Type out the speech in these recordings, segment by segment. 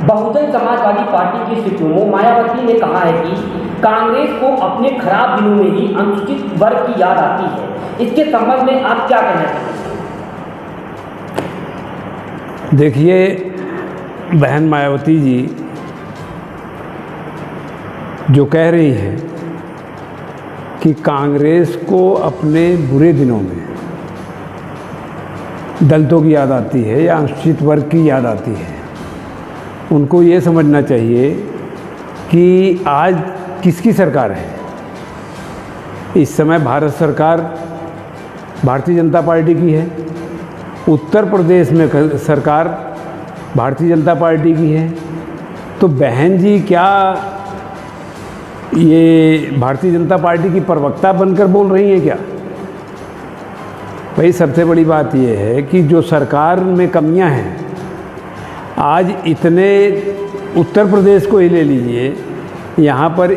Bahujan Samajwadi party की supremo Mayawati ने कहा है कि कांग्रेस को अपने खराब दिनों में ही अनुसूचित वर्ग की याद आती है। इसके संबंध में आप क्या कहना चाहते हैं? देखिए, बहन मायावती जी जो कह रही हैं कि कांग्रेस को अपने बुरे दिनों में दलितों की याद आती है या अनुसूचित वर्ग की याद आती है, उनको ये समझना चाहिए कि आज किसकी सरकार है। इस समय भारत सरकार भारतीय जनता पार्टी की है, उत्तर प्रदेश में सरकार भारतीय जनता पार्टी की है। तो बहन जी क्या ये भारतीय जनता पार्टी की प्रवक्ता बनकर बोल रही हैं क्या? भाई, सबसे बड़ी बात यह है कि जो सरकार में कमियां हैं, आज इतने उत्तर प्रदेश को ही ले लीजिए, यहाँ पर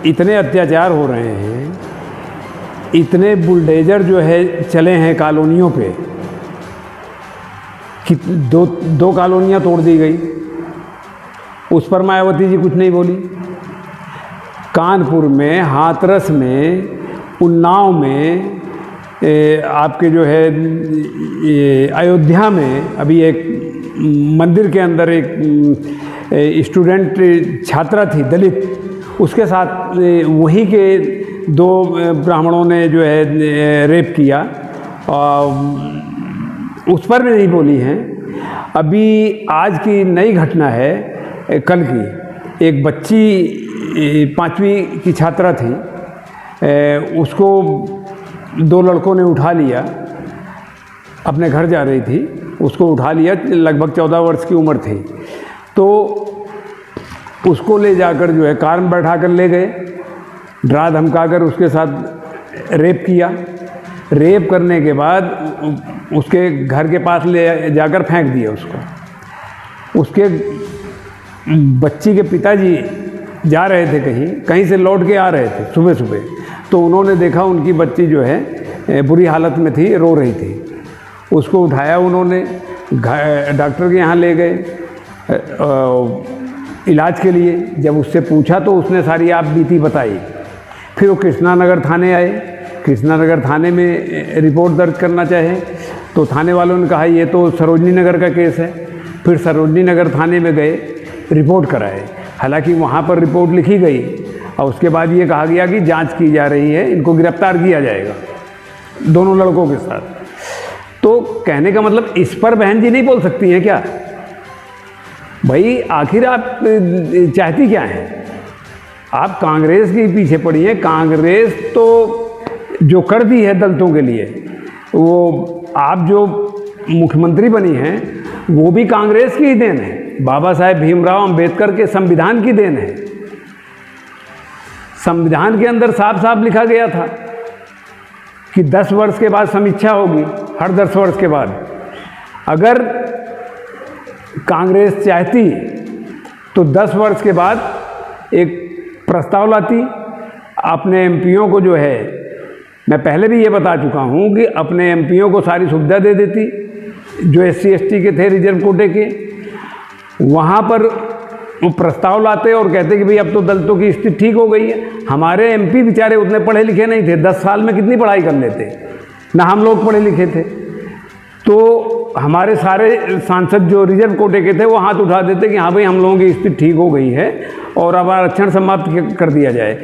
इतने अत्याचार हो रहे हैं, इतने बुलडोजर जो है चले हैं कॉलोनियों पे कि दो कॉलोनियाँ तोड़ दी गई, उस पर मायावती जी कुछ नहीं बोली। कानपुर में, हाथरस में, उन्नाव में, आपके जो है अयोध्या में अभी एक मंदिर के अंदर एक स्टूडेंट छात्रा थी दलित, उसके साथ वहीं के दो ब्राह्मणों ने जो है रेप किया, और उस पर भी नहीं बोली हैं। अभी आज की नई घटना है, कल की एक बच्ची 5वीं की छात्रा थी, उसको दो लड़कों ने उठा लिया, अपने घर जा रही थी, उसको उठा लिया, लगभग 14 वर्ष की उम्र थी। तो उसको ले जाकर जो है कार में बैठा कर ले गए, डरा धमका कर उसके साथ रेप किया। रेप करने के बाद उसके घर के पास ले जाकर फेंक दिया उसको। उसके बच्ची के पिताजी जा रहे थे, कहीं से लौट के आ रहे थे सुबह सुबह, तो उन्होंने देखा उनकी बच्ची जो है बुरी हालत में थी, रो रही थी। उसको उठाया उन्होंने, डॉक्टर के यहाँ ले गए इलाज के लिए। जब उससे पूछा तो उसने सारी आप बीती बताई। फिर वो कृष्णानगर थाने आए, कृष्णानगर थाने में रिपोर्ट दर्ज करना चाहे तो थाने वालों ने कहा ये तो सरोजनी नगर का केस है। फिर सरोजनी नगर थाने में गए, रिपोर्ट कराए, हालांकि वहाँ पर रिपोर्ट लिखी गई और उसके बाद ये कहा गया कि जांच की जा रही है, इनको गिरफ्तार किया जाएगा, दोनों लड़कों के साथ। तो कहने का मतलब इस पर बहन जी नहीं बोल सकती हैं क्या? भाई, आखिर आप चाहती क्या हैं? आप कांग्रेस के पीछे पड़ी हैं। कांग्रेस तो जो कर दी है दलितों के लिए, वो आप जो मुख्यमंत्री बनी हैं वो भी कांग्रेस की ही देन है, बाबा साहेब भीमराव अंबेडकर के संविधान की देन है। संविधान के अंदर साफ साफ लिखा गया था कि 10 वर्ष के बाद समीक्षा होगी, हर 10 वर्ष के बाद। अगर कांग्रेस चाहती तो 10 वर्ष के बाद एक प्रस्ताव लाती, अपने एमपीओं को जो है, मैं पहले भी ये बता चुका हूँ कि अपने एमपीओं को सारी सुविधा दे देती जो SC/ST के थे, रिजर्व कोटे के। वहाँ पर वो प्रस्ताव लाते और कहते कि भाई अब तो दलितों की स्थिति ठीक हो गई है। हमारे MP बेचारे उतने पढ़े लिखे नहीं थे, 10 साल में कितनी पढ़ाई कर लेते, ना हम लोग पढ़े लिखे थे। तो हमारे सारे सांसद जो रिजर्व कोटे के थे वो हाथ उठा देते कि हाँ भाई हम लोगों की स्थिति ठीक हो गई है और अब आरक्षण समाप्त कर दिया जाए।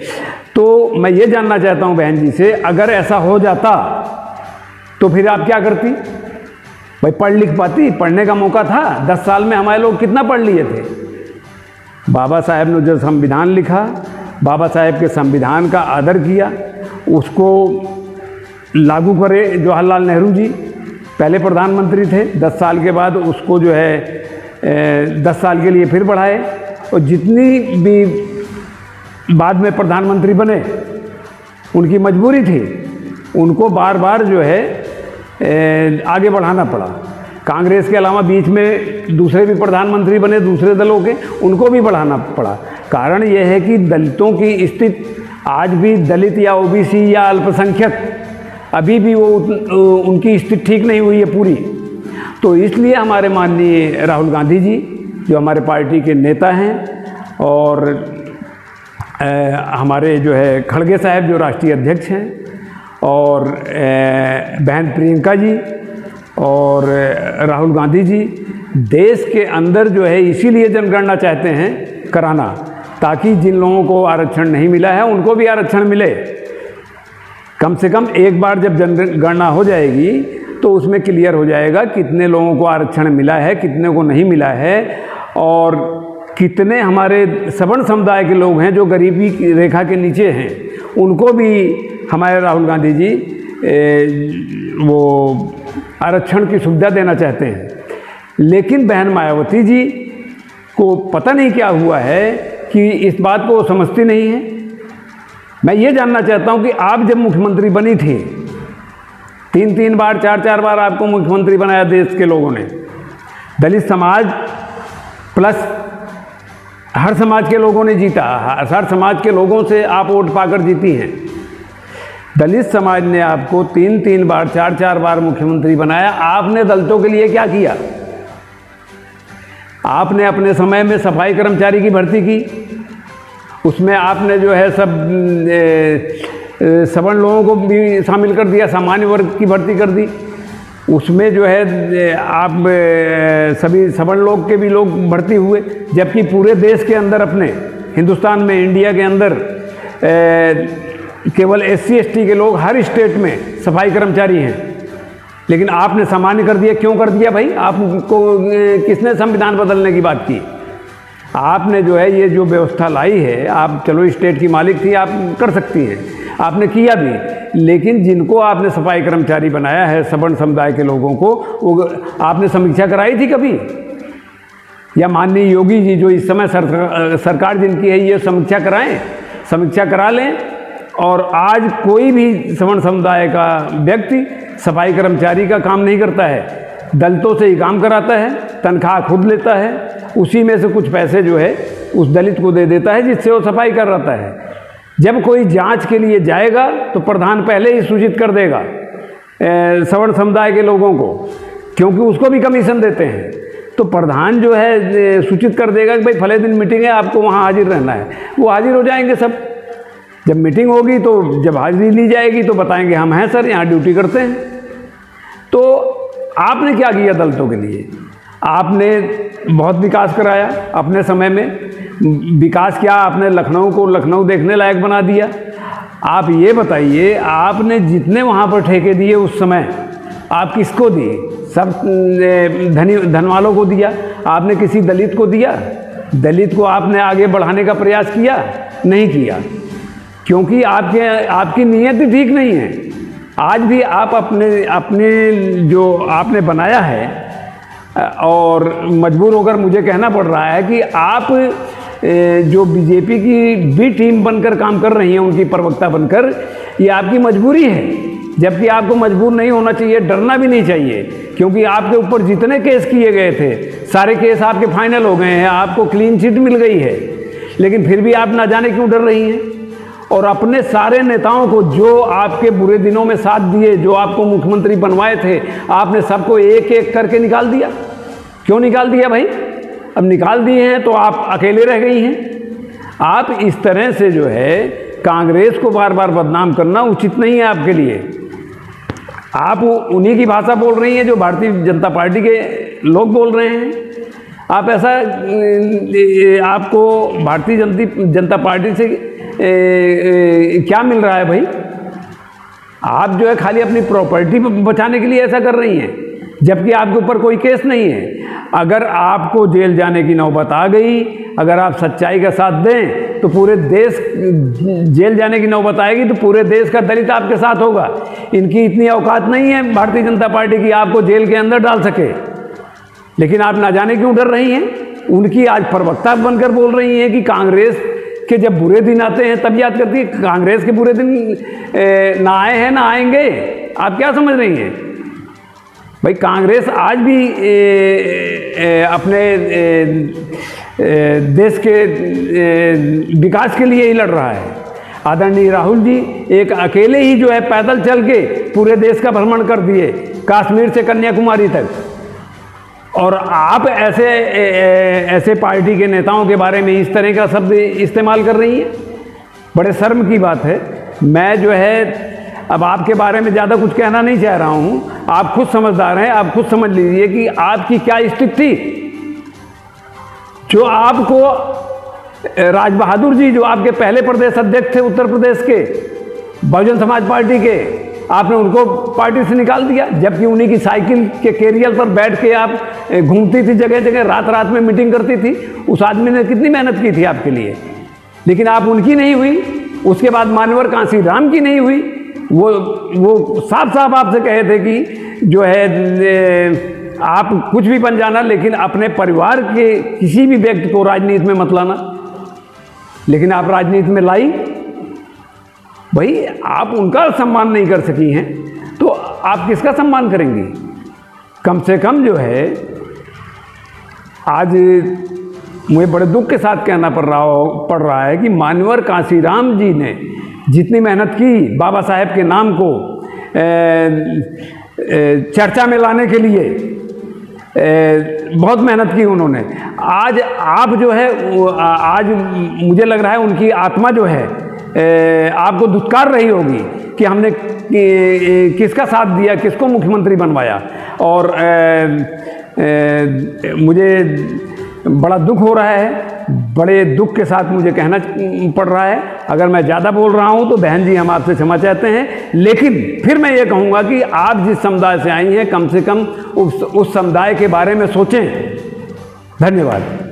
तो मैं ये जानना चाहता हूँ बहन जी से, अगर ऐसा हो जाता तो फिर आप क्या करती? भाई, पढ़ लिख पाती? पढ़ने का मौका था। 10 साल में हमारे लोग कितना पढ़ लिए थे? बाबा साहेब ने जो संविधान लिखा, बाबा साहेब के संविधान का आदर किया, उसको लागू करे। जवाहरलाल नेहरू जी पहले प्रधानमंत्री थे, 10 साल के बाद उसको जो है 10 साल के लिए फिर बढ़ाए, और जितनी भी बाद में प्रधानमंत्री बने उनकी मजबूरी थी, उनको बार बार जो है आगे बढ़ाना पड़ा। कांग्रेस के अलावा बीच में दूसरे भी प्रधानमंत्री बने दूसरे दलों के, उनको भी बढ़ाना पड़ा। कारण यह है कि दलितों की स्थिति आज भी, दलित या OBC या अल्पसंख्यक, अभी भी वो उनकी स्थिति ठीक नहीं हुई है पूरी। तो इसलिए हमारे माननीय राहुल गांधी जी जो हमारे पार्टी के नेता हैं, और हमारे जो है खड़गे साहब जो राष्ट्रीय अध्यक्ष हैं, और बहन प्रियंका जी और राहुल गांधी जी, देश के अंदर जो है इसीलिए जनगणना चाहते हैं कराना, ताकि जिन लोगों को आरक्षण नहीं मिला है उनको भी आरक्षण मिले। कम से कम एक बार जब जनगणना हो जाएगी तो उसमें क्लियर हो जाएगा कितने लोगों को आरक्षण मिला है, कितने को नहीं मिला है, और कितने हमारे सवर्ण समुदाय के लोग हैं जो गरीबी रेखा के नीचे हैं, उनको भी हमारे राहुल गांधी जी वो आरक्षण की सुविधा देना चाहते हैं। लेकिन बहन मायावती जी को पता नहीं क्या हुआ है कि इस बात को समझती नहीं है। मैं ये जानना चाहता हूँ कि आप जब मुख्यमंत्री बनी थी, 3-3 बार 4-4 बार आपको मुख्यमंत्री बनाया देश के लोगों ने, दलित समाज प्लस हर समाज के लोगों ने जीता, हर समाज के लोगों से आप वोट पाकर जीती हैं। दलित समाज ने आपको 3-3 बार 4-4 बार मुख्यमंत्री बनाया। आपने दलितों के लिए क्या किया? आपने अपने समय में सफाई कर्मचारी की भर्ती की, उसमें आपने जो है सब सवर्ण लोगों को भी शामिल कर दिया, सामान्य वर्ग की भर्ती कर दी। उसमें जो है आप सभी सवर्ण लोग के भी लोग भर्ती हुए, जबकि पूरे देश के अंदर, अपने हिंदुस्तान में, इंडिया के अंदर केवल SC/ST के लोग हर स्टेट में सफाई कर्मचारी हैं। लेकिन आपने सामान्य कर दिया। क्यों कर दिया भाई? आपको किसने संविधान बदलने की बात की? आपने जो है ये जो व्यवस्था लाई है, आप चलो स्टेट की मालिक थी, आप कर सकती हैं, आपने किया भी। लेकिन जिनको आपने सफाई कर्मचारी बनाया है, सवर्ण समुदाय के लोगों को, वो आपने समीक्षा कराई थी कभी? या माननीय योगी जी जो इस समय सरकार जिनकी है, ये समीक्षा कराएं, समीक्षा करा लें। और आज कोई भी सवर्ण समुदाय का व्यक्ति सफाई कर्मचारी का काम नहीं करता है, दलितों से ही काम कराता है, तनख्वाह खुद लेता है, उसी में से कुछ पैसे जो है उस दलित को दे देता है, जिससे वो सफाई कर रहा है। जब कोई जांच के लिए जाएगा तो प्रधान पहले ही सूचित कर देगा सवर्ण समुदाय के लोगों को, क्योंकि उसको भी कमीशन देते हैं। तो प्रधान जो है सूचित कर देगा कि भाई फले दिन मीटिंग है, आपको वहाँ हाजिर रहना है। वो हाजिर हो जाएंगे सब। जब मीटिंग होगी तो जब हाजिरी ली जाएगी तो बताएंगे हम हैं सर, यहाँ ड्यूटी करते हैं। तो आपने क्या किया दलितों के लिए? आपने बहुत विकास कराया अपने समय में। विकास क्या, आपने लखनऊ को लखनऊ देखने लायक बना दिया। आप ये बताइए, आपने जितने वहाँ पर ठेके दिए उस समय, आप किसको दिए? सब धन वालों को दिया। आपने किसी दलित को दिया? दलित को आपने आगे बढ़ाने का प्रयास किया? नहीं किया, क्योंकि आपकी नीयत ही ठीक नहीं है। आज भी आप अपने जो आपने बनाया है, और मजबूर होकर मुझे कहना पड़ रहा है कि आप जो बीजेपी की बी टीम बनकर काम कर रही हैं, उनकी प्रवक्ता बनकर, ये आपकी मजबूरी है। जबकि आपको मजबूर नहीं होना चाहिए, डरना भी नहीं चाहिए, क्योंकि आपके ऊपर जितने केस किए गए थे सारे केस आपके फाइनल हो गए हैं, आपको क्लीन चिट मिल गई है। लेकिन फिर भी आप ना जाने क्यों डर रही हैं। और अपने सारे नेताओं को, जो आपके बुरे दिनों में साथ दिए, जो आपको मुख्यमंत्री बनवाए थे, आपने सबको एक एक करके निकाल दिया। क्यों निकाल दिया भाई? अब निकाल दिए हैं तो आप अकेले रह गई हैं। आप इस तरह से जो है कांग्रेस को बार बार बदनाम करना उचित नहीं है आपके लिए। आप उन्हीं की भाषा बोल रही हैं जो भारतीय जनता पार्टी के लोग बोल रहे हैं। आप ऐसा, आपको भारतीय जनता पार्टी से क्या मिल रहा है भाई? आप जो है खाली अपनी प्रॉपर्टी बचाने के लिए ऐसा कर रही हैं, जबकि आपके ऊपर कोई केस नहीं है। अगर आपको जेल जाने की नौबत आ गई, अगर आप सच्चाई का साथ दें तो पूरे देश, जेल जाने की नौबत आएगी तो पूरे देश का दलित आपके साथ होगा। इनकी इतनी औकात नहीं है भारतीय जनता पार्टी की आपको जेल के अंदर डाल सके, लेकिन आप ना जाने क्यों डर रही हैं। उनकी आज प्रवक्ता बनकर बोल रही हैं कि कांग्रेस के जब बुरे दिन आते हैं तब याद करती है। कांग्रेस के बुरे दिन ना आए हैं ना आएंगे। आप क्या समझ रही हैं भाई? कांग्रेस आज भी अपने देश के विकास के लिए ही लड़ रहा है। आदरणीय राहुल जी एक अकेले ही जो है पैदल चल के पूरे देश का भ्रमण कर दिए, कश्मीर से कन्याकुमारी तक। और आप ऐसे पार्टी के नेताओं के बारे में इस तरह का शब्द इस्तेमाल कर रही हैं। बड़े शर्म की बात है। मैं जो है अब आपके बारे में ज़्यादा कुछ कहना नहीं चाह रहा हूँ, आप खुद समझदार हैं, आप खुद समझ लीजिए कि आपकी क्या स्थिति थी। जो आपको राज बहादुर जी, जो आपके पहले प्रदेश अध्यक्ष थे उत्तर प्रदेश के बहुजन समाज पार्टी के, आपने उनको पार्टी से निकाल दिया, जबकि उन्हीं की साइकिल के कैरियर पर बैठ के आप घूमती थी जगह जगह, रात रात में मीटिंग करती थी। उस आदमी ने कितनी मेहनत की थी आपके लिए, लेकिन आप उनकी नहीं हुई। उसके बाद मानवर कांसीराम की नहीं हुई। वो साफ साफ आपसे कहे थे कि जो है आप कुछ भी बन जाना, लेकिन अपने परिवार के किसी भी व्यक्ति को राजनीति में मत लाना। लेकिन आप राजनीति में लाई। भाई आप उनका सम्मान नहीं कर सकी हैं तो आप किसका सम्मान करेंगी? कम से कम जो है आज मुझे बड़े दुख के साथ कहना पड़ रहा है कि मानवर कांसीराम जी ने जितनी मेहनत की बाबा साहेब के नाम को चर्चा में लाने के लिए, बहुत मेहनत की उन्होंने। आज आप जो है आज मुझे लग रहा है उनकी आत्मा जो है आपको दुत्कार रही होगी कि हमने किसका साथ दिया, किसको मुख्यमंत्री बनवाया। और मुझे बड़ा दुख हो रहा है, बड़े दुख के साथ मुझे कहना पड़ रहा है। अगर मैं ज़्यादा बोल रहा हूँ तो बहन जी हम आपसे क्षमा चाहते हैं, लेकिन फिर मैं ये कहूँगा कि आप जिस समुदाय से आई हैं कम से कम उस समुदाय के बारे में सोचें। धन्यवाद।